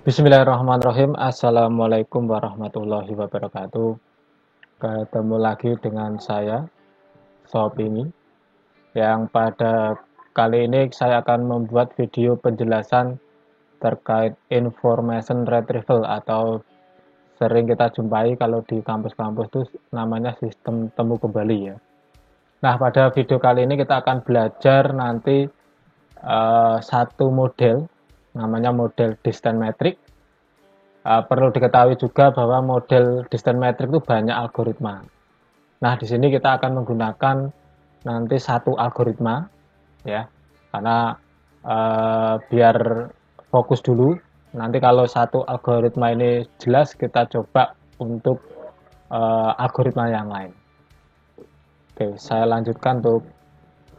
Bismillahirrahmanirrahim. Assalamualaikum warahmatullahi wabarakatuh. Ketemu lagi dengan saya, Sob ini, yang pada kali ini saya akan membuat video penjelasan terkait information retrieval atau sering kita jumpai kalau di kampus-kampus itu namanya sistem temu kembali ya. Nah, pada video kali ini kita akan belajar nanti satu model, namanya model distance metric. Perlu diketahui juga bahwa model distance metric itu banyak algoritma. Nah, di sini kita akan menggunakan nanti satu algoritma ya, karena biar fokus dulu. Nanti kalau satu algoritma ini jelas, kita coba untuk algoritma yang lain. Oke, saya lanjutkan untuk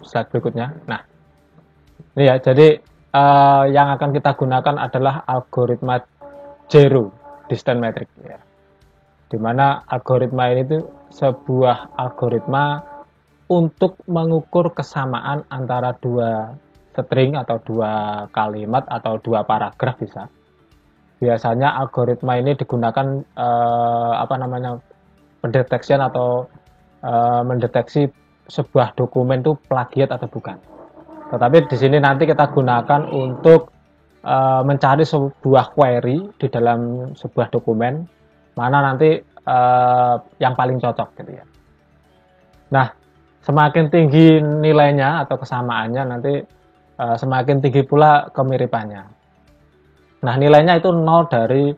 slide berikutnya. Nah, ini ya, jadi yang akan kita gunakan adalah algoritma zero distance metric ya. Di mana algoritma ini tuh sebuah algoritma untuk mengukur kesamaan antara dua string atau dua kalimat atau dua paragraf bisa. Biasanya algoritma ini digunakan pendeteksian atau mendeteksi sebuah dokumen itu plagiat atau bukan. Tetapi di sini nanti kita gunakan untuk mencari sebuah query di dalam sebuah dokumen mana nanti yang paling cocok gitu ya. Nah, semakin tinggi nilainya atau kesamaannya nanti semakin tinggi pula kemiripannya. Nah, nilainya itu 0 dari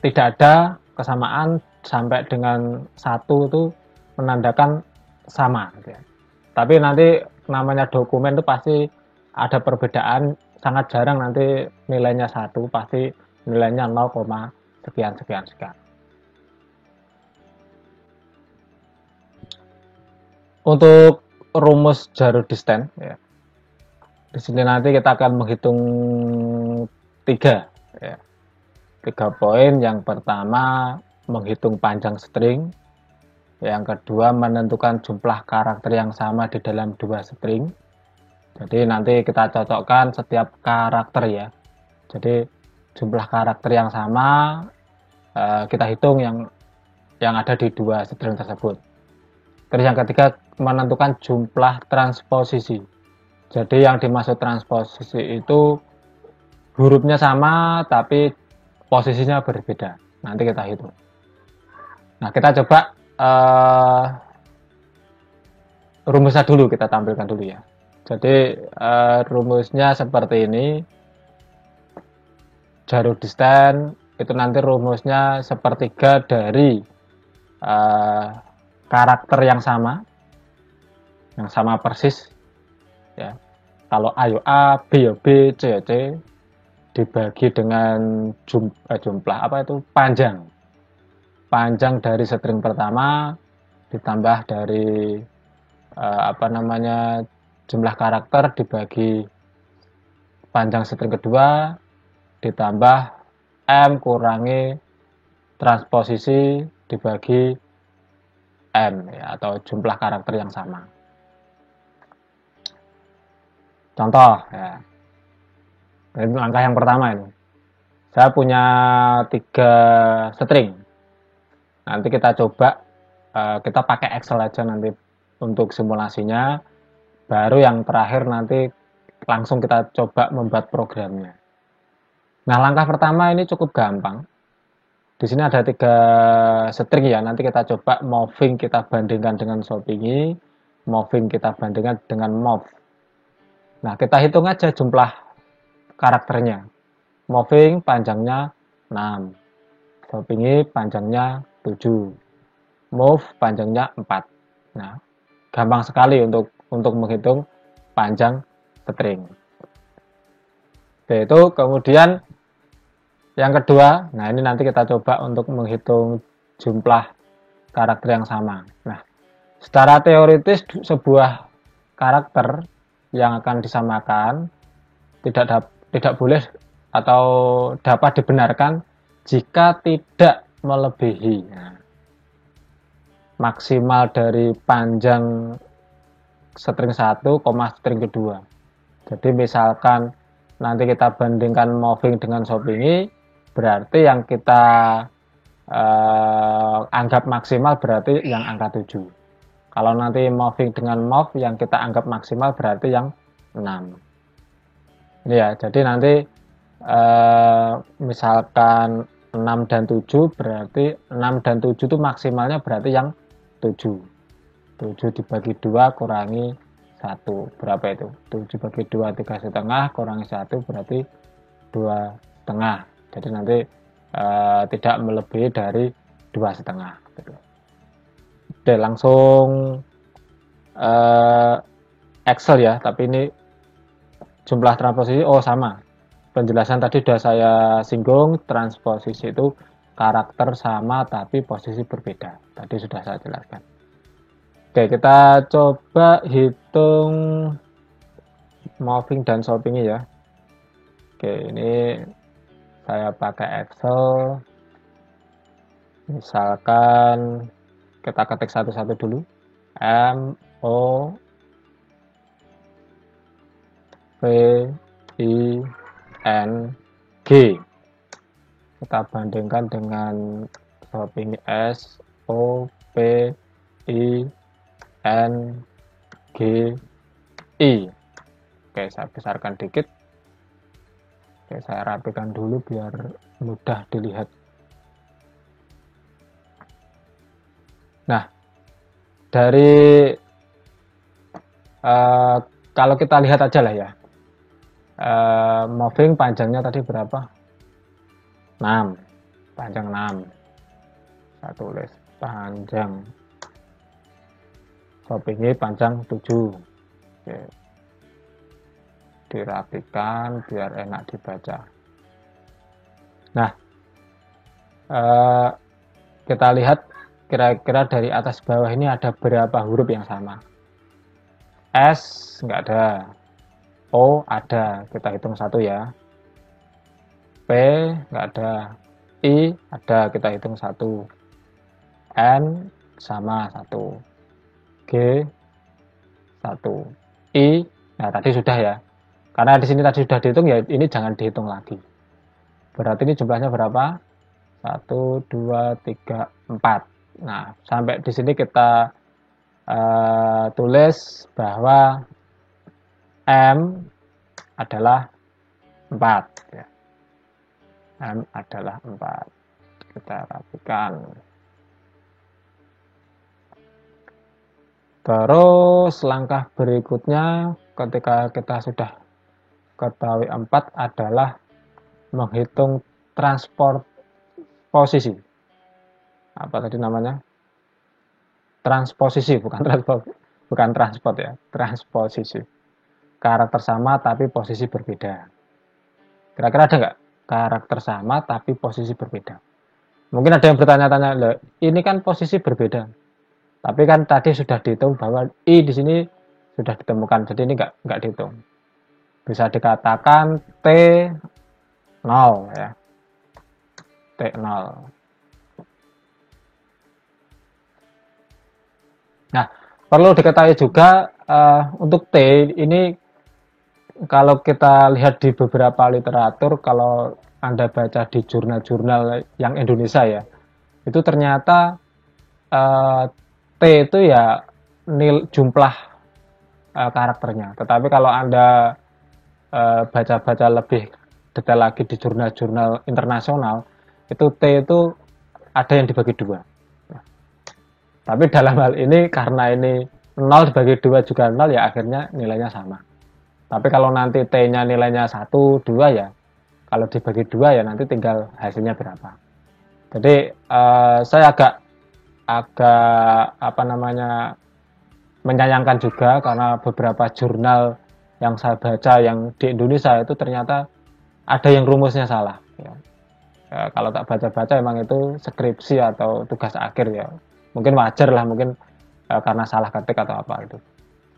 tidak ada kesamaan sampai dengan 1 itu menandakan sama gitu ya. Tapi nanti namanya dokumen itu pasti ada perbedaan, sangat jarang nanti nilainya 1, pasti nilainya 0, sekian sekian sekian. Untuk rumus zero distance ya. Di sini nanti kita akan menghitung 3 ya. 3 poin. Yang pertama menghitung panjang string. Yang kedua menentukan jumlah karakter yang sama di dalam dua string. Jadi nanti kita cocokkan setiap karakter ya. Jadi jumlah karakter yang sama kita hitung yang ada di dua string tersebut. Terus yang ketiga menentukan jumlah transposisi. Jadi yang dimaksud transposisi itu hurufnya sama tapi posisinya berbeda. Nanti kita hitung. Nah, kita coba rumusnya dulu, kita tampilkan dulu ya. Jadi rumusnya seperti ini. Zero distance itu nanti rumusnya sepertiga dari karakter yang sama persis ya. Kalau A yo A, B yo B, C yo C, dibagi dengan jumlah panjang dari string pertama ditambah dari jumlah karakter dibagi panjang string kedua ditambah M kurangi transposisi dibagi M ya, atau jumlah karakter yang sama. Contoh ya. Ini langkah yang pertama ini. Saya punya 3 string. Nanti kita coba kita pakai Excel aja nanti untuk simulasinya. Baru yang terakhir nanti langsung kita coba membuat programnya. Nah, langkah pertama ini cukup gampang. Di sini ada 3 string ya. Nanti kita coba moving kita bandingkan dengan shoppingi, moving kita bandingkan dengan move. Nah, kita hitung aja jumlah karakternya. Moving panjangnya 6. Shoppingi panjangnya 7. Move panjangnya 4. Nah, gampang sekali untuk menghitung panjang string. Oke, itu kemudian yang kedua, nah ini nanti kita coba untuk menghitung jumlah karakter yang sama. Nah, secara teoritis sebuah karakter yang akan disamakan tidak boleh atau dapat dibenarkan jika tidak melebihi maksimal dari panjang string 1, string kedua. Jadi misalkan nanti kita bandingkan moving dengan shopping, berarti yang kita anggap maksimal berarti yang angka 7. Kalau nanti moving dengan move yang kita anggap maksimal berarti yang 6. Ini ya, jadi nanti misalkan 6 dan 7 berarti 6 dan 7 itu maksimalnya berarti yang 7. 7 dibagi 2 kurangi 1. Berapa itu? 7 bagi 2 3,5 kurangi 1 berarti 2,5. Jadi nanti tidak melebihi dari 2,5. Oke, langsung Excel ya, tapi ini jumlah transposisi sama. Penjelasan tadi sudah saya singgung, transposisi itu karakter sama tapi posisi berbeda. Tadi sudah saya jelaskan. Oke, kita coba hitung moving dan shopping ya. Oke, ini saya pakai Excel. Misalkan kita ketik satu-satu dulu. M O V I N G. Kita bandingkan dengan shopping S O P I N G I. Oke, saya besarkan dikit. Oke, saya rapikan dulu biar mudah dilihat. Nah, dari kalau kita lihat aja lah ya, moving panjangnya tadi berapa? 6, panjang 6. Saya tulis panjang. Shoppingnya panjang 7. Oke. Dirapikan biar enak dibaca. Nah, kita lihat kira-kira dari atas bawah ini ada berapa huruf yang sama. S nggak ada, O ada, kita hitung 1 ya. P nggak ada, I ada, kita hitung 1. N sama 1. G 1. I, nah tadi sudah ya. Karena di sini tadi sudah dihitung ya, ini jangan dihitung lagi. Berarti ini jumlahnya berapa? 1, 2, 3, 4. Nah, sampai di sini kita tulis bahwa M adalah 4 ya. M adalah 4. Kita rapikan. Terus langkah berikutnya ketika kita sudah ketahui 4 adalah menghitung transport posisi. Apa tadi namanya? Transposisi, bukan transport ya, transposisi. Karakter sama tapi posisi berbeda. Kira-kira ada nggak karakter sama tapi posisi berbeda? Mungkin ada yang bertanya-tanya, ini kan posisi berbeda. Tapi kan tadi sudah dihitung bahwa I di sini sudah ditemukan, jadi ini nggak dihitung. Bisa dikatakan T0 ya. T0. Nah, perlu diketahui juga untuk T ini kalau kita lihat di beberapa literatur, kalau Anda baca di jurnal-jurnal yang Indonesia ya, itu ternyata T itu ya jumlah karakternya. Tetapi kalau Anda baca-baca lebih detail lagi di jurnal-jurnal internasional, itu T itu ada yang dibagi 2. Tapi dalam hal ini karena ini 0 dibagi 2 juga 0 ya akhirnya nilainya sama. Tapi kalau nanti T-nya nilainya 1, 2 ya, kalau dibagi 2 ya nanti tinggal hasilnya berapa. Jadi saya agak menyayangkan juga karena beberapa jurnal yang saya baca yang di Indonesia itu ternyata ada yang rumusnya salah. Ya, kalau tak baca-baca emang itu skripsi atau tugas akhir ya. Mungkin wajar lah, mungkin karena salah ketik atau apa itu.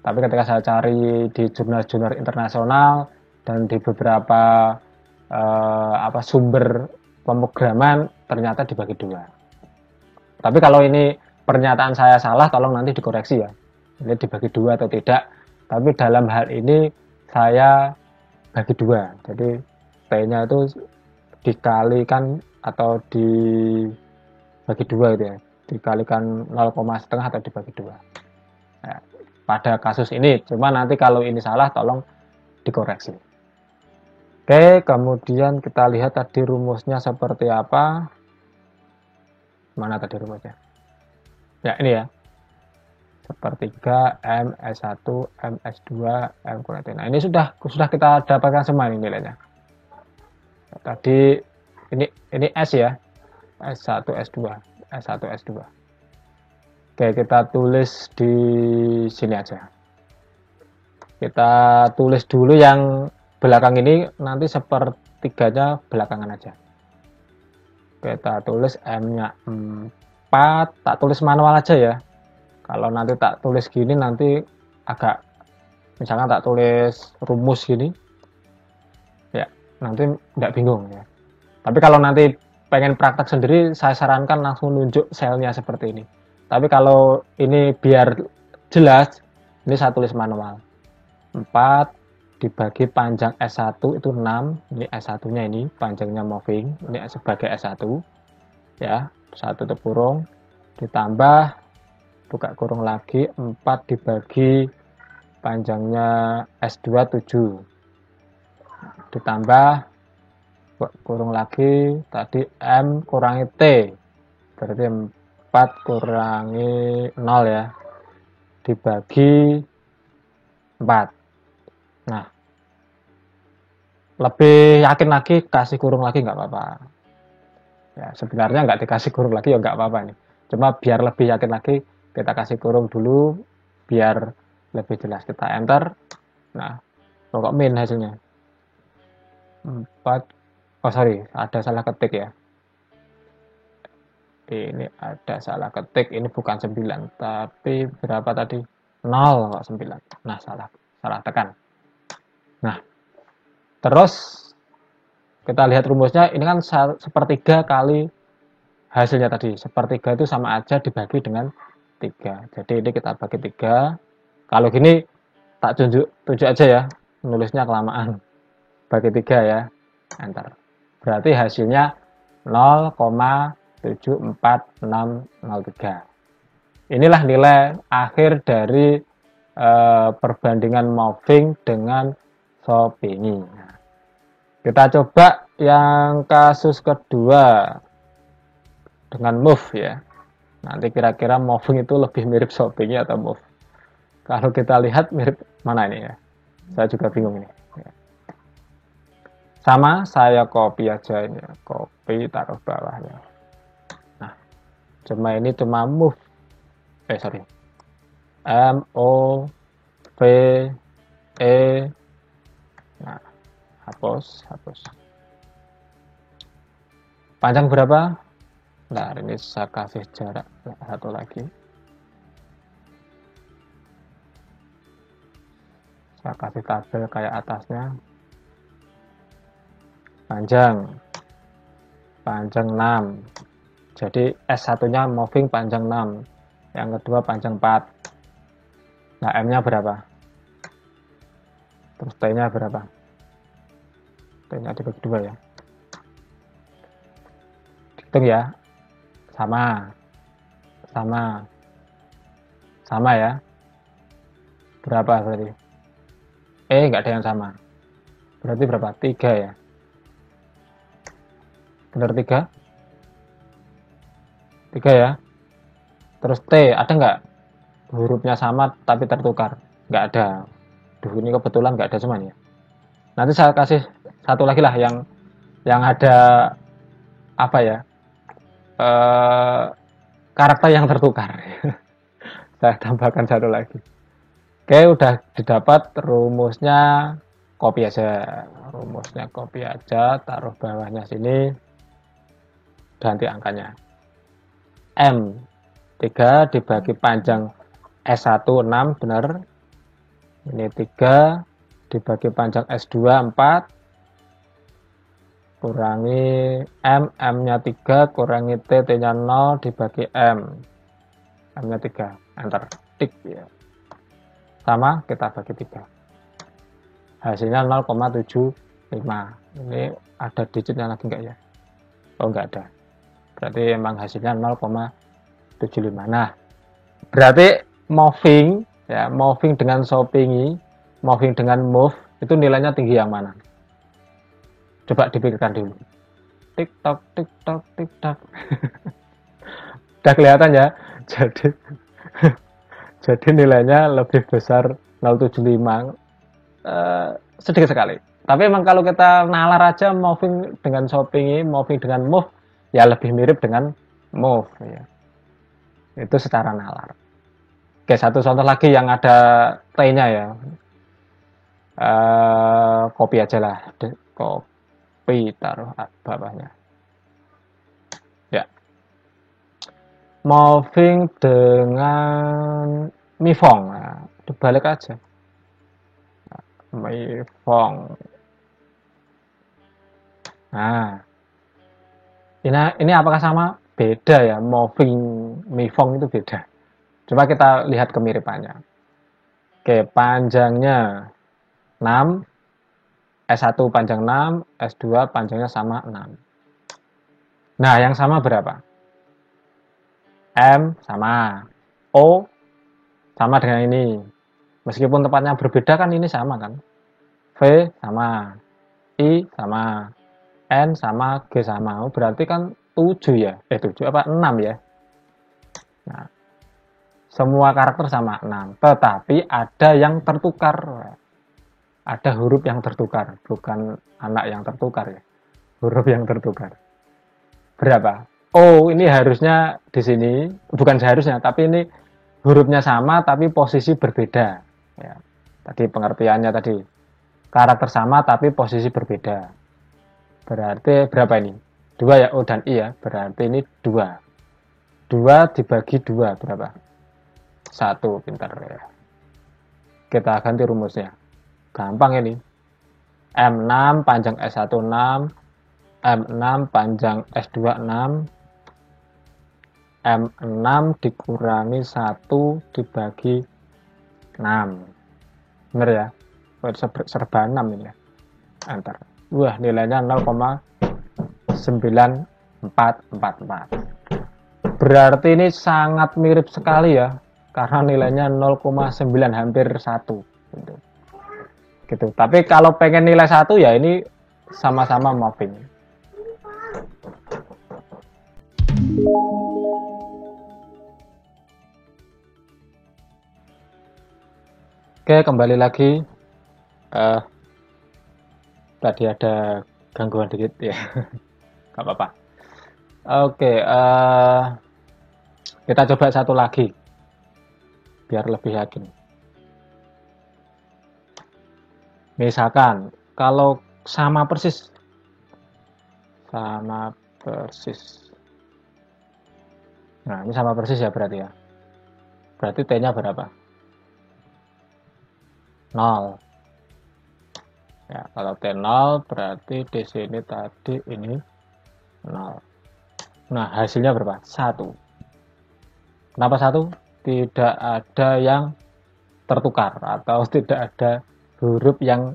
Tapi ketika saya cari di jurnal-jurnal internasional dan di beberapa sumber pemrograman ternyata dibagi 2. Tapi kalau ini pernyataan saya salah, tolong nanti dikoreksi ya. Ini dibagi 2 atau tidak. Tapi dalam hal ini saya bagi 2. Jadi T-nya itu dikalikan atau dibagi 2 gitu ya. Dikalikan 0,5 atau dibagi 2. Nah, pada kasus ini, cuma nanti kalau ini salah tolong dikoreksi. Oke, kemudian kita lihat tadi rumusnya seperti apa. Mana tadi rumusnya? Ya, ini ya. Sepertiga M S1 M S2 M kurang T. Nah, ini sudah kita dapatkan semua ini nilainya. Tadi ini S ya. S1 S2 S1 S2. Oke, kita tulis di sini aja. Kita tulis dulu yang belakang ini, nanti sepertiganya belakangan aja. Kita tulis M-nya 4, tak tulis manual aja ya. Kalau nanti tak tulis gini nanti agak, misalkan tak tulis rumus gini, ya nanti nggak bingung ya. Tapi kalau nanti pengen praktek sendiri, saya sarankan langsung nunjuk selnya seperti ini. Tapi kalau ini biar jelas, ini saya tulis manual. 4 dibagi panjang S1 itu 6, ini S1-nya ini, panjangnya moving, ini sebagai S1, ya, 1 tutup kurung, ditambah, buka kurung lagi, 4 dibagi panjangnya S2 7, ditambah, buka kurung lagi, tadi M kurangi T, berarti 4 kurangi 0 ya, dibagi 4. Nah, lebih yakin lagi kasih kurung lagi nggak apa-apa. Ya, sebenarnya nggak dikasih kurung lagi ya nggak apa-apa nih. Cuma biar lebih yakin lagi, kita kasih kurung dulu, biar lebih jelas. Kita enter. Nah, pokok min hasilnya. 4, oh sorry, ada salah ketik ya. Ini ada salah ketik, ini bukan 9, tapi berapa tadi? 0 kok 9. Nah, salah tekan. Nah, terus kita lihat rumusnya, ini kan sepertiga kali hasilnya tadi. Sepertiga itu sama aja dibagi dengan 3. Jadi ini kita bagi 3. Kalau gini tak tunjuk aja ya, nulisnya kelamaan. Bagi 3 ya, enter. Berarti hasilnya 0,74603. Inilah nilai akhir dari perbandingan moving dengan Shopee. Nah, kita coba yang kasus kedua dengan move ya. Nanti kira-kira moving itu lebih mirip Shopee atau move. Kalau kita lihat mirip mana ini ya? Saya juga bingung ini. Sama, saya copy aja ini, copy taruh bawahnya. Nah, cuma move. Sorry. M O V E. Nah, hapus. Panjang berapa? Nah, ini saya kasih jarak satu lagi. Saya kasih tabel kayak atasnya. Panjang 6. Jadi S1-nya moving panjang 6. Yang kedua panjang 4. Nah, M-nya berapa? Terus T-nya berapa? T-nya dibagi 2 ya. Hitung ya. Sama ya. Berapa berarti? Nggak ada yang sama. Berarti berapa? 3 ya. Benar 3? 3 ya. Terus T, ada nggak hurufnya sama tapi tertukar? Nggak ada. Duh, ini kebetulan nggak ada cuman ya. Nanti saya kasih satu lagi lah yang ada apa ya? Karakter yang tertukar. Saya tambahkan satu lagi. Oke, udah didapat rumusnya, copy aja. Rumusnya copy aja, taruh bawahnya sini. Ganti angkanya. M 3 dibagi panjang S1 6, benar. Ini 3 dibagi panjang S2 4. Kurangi M, M-nya 3, kurangi T, T-nya 0, dibagi M. M-nya 3, enter. Tik ya. Sama, kita bagi 3. hasilnya 0,75. Ini ada digitnya lagi enggak ya? Oh, enggak ada. Berarti emang hasilnya 0,75. Nah, berarti moving ya, moving dengan shoppingi, moving dengan move itu nilainya tinggi yang mana? Coba dipikirkan dulu. TikTok, TikTok, TikTok. Udah kelihatan ya. Jadi jadi nilainya lebih besar 0,75, sedikit sekali. Tapi emang kalau kita nalar aja moving dengan shopping, moving dengan move, ya lebih mirip dengan move ya. Itu secara nalar. Oke, satu contoh lagi yang ada T-nya ya. Kopi aja lah. Kopi taruh bawahnya. Ya. Moving dengan mifong. Nah, dibalik aja. Mifong. Nah, ini apakah sama? Beda ya, moving mifong itu beda. Coba kita lihat kemiripannya. Oke, panjangnya 6, S1 panjang 6, S2 panjangnya sama 6. Nah, yang sama berapa? M sama, O sama dengan ini. Meskipun tempatnya berbeda kan ini sama kan? V sama, I sama, N sama, G sama. Berarti kan 7 ya? 7 apa? 6 ya? Nah, semua karakter sama 6. Tetapi ada yang tertukar. Ada huruf yang tertukar. Bukan anak yang tertukar ya. Huruf yang tertukar. Berapa? Oh, ini harusnya di sini. Bukan seharusnya, tapi ini hurufnya sama tapi posisi berbeda. Ya. Tadi pengertiannya tadi. Karakter sama tapi posisi berbeda. Berarti berapa ini? 2 ya, O dan I ya. Berarti ini 2. 2 dibagi 2 berapa? 1, pintar ya. Kita ganti rumusnya. Gampang ini. M6 panjang S1 6, M6 panjang S2 6, M6 dikurangi 1 dibagi 6. Bener ya? Serba 6 ini ya. Enter. Wah, nilainya 0,9444. Berarti ini sangat mirip sekali ya. Karena nilainya 0,9 hampir 1 gitu. Tapi kalau pengen nilai 1 ya ini sama-sama moving. Oke, kembali lagi. Tadi ada gangguan dikit ya. Gak apa-apa. Oke, kita coba satu lagi biar lebih yakin. Misalkan kalau sama persis. Nah, ini sama persis ya berarti ya. Berarti T-nya berapa? 0. Ya, kalau T0 berarti di sini tadi ini 0. Nah, hasilnya berapa? 1. Kenapa 1? Tidak ada yang tertukar atau tidak ada huruf yang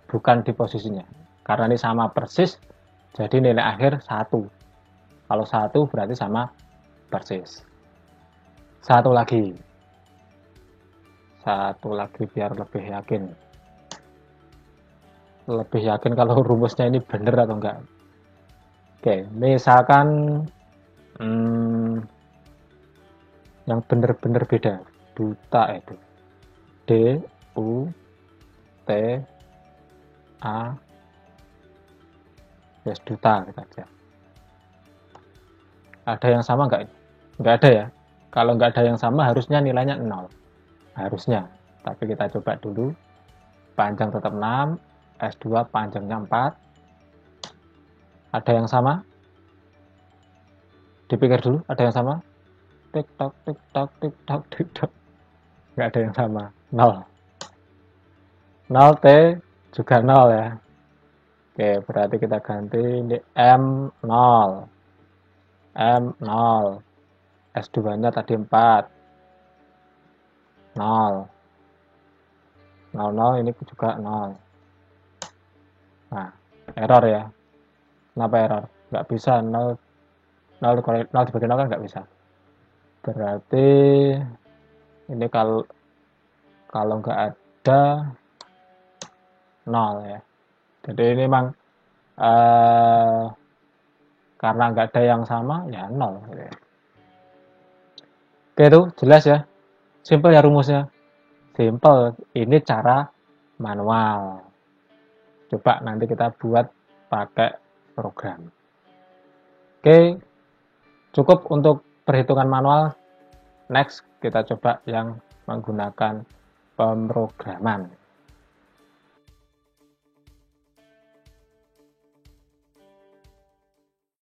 bukan di posisinya. Karena ini sama persis, jadi nilai akhir 1. Kalau 1 berarti sama persis. Satu lagi biar lebih yakin. Lebih yakin kalau rumusnya ini benar atau enggak. Oke, misalkan yang benar-benar beda. Duta itu. D, U, T, A, yes, duta kita aja. Ada yang sama enggak? Enggak ada ya. Kalau enggak ada yang sama harusnya nilainya 0. Harusnya. Tapi kita coba dulu. Panjang tetap 6, S2 panjangnya 4. Ada yang sama? Dipikir dulu, ada yang sama? Tiktok, tiktok, tiktok, tiktok. Nggak ada yang sama. 0. 0 T juga 0 ya. Oke, berarti kita ganti ini M0. M0. S2-nya tadi 4. 0. 00 ini juga 0. Nah, error ya. Kenapa error? Nggak bisa 0 dibagi 0 kan nggak bisa. Berarti ini kalau nggak ada 0 ya. Jadi ini memang karena nggak ada yang sama ya 0 gitu ya. Oke, itu jelas ya. Simple ya rumusnya. Simple. Ini cara manual. Coba nanti kita buat pakai program. Oke, cukup untuk perhitungan manual. Next, kita coba yang menggunakan pemrograman.